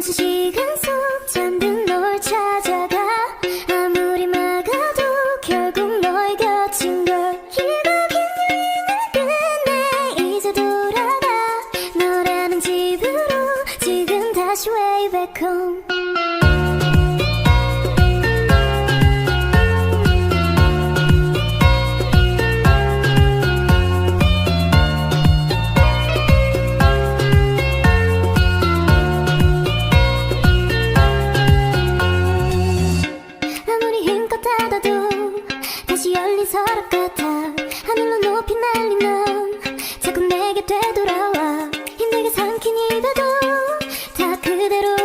멈춘 시간 속 잠든 널 찾아가 아무리 막아도 결국 너의 곁인 걸 길고 긴 여행을 끝내 이제 돌아가 너라는 집으로 지금 다시 way back home 다시 열린 서랍 같아 하늘로 높이 날린 넌 자꾸 내게 되돌아와 힘들게 삼킨 입에도 다 그대로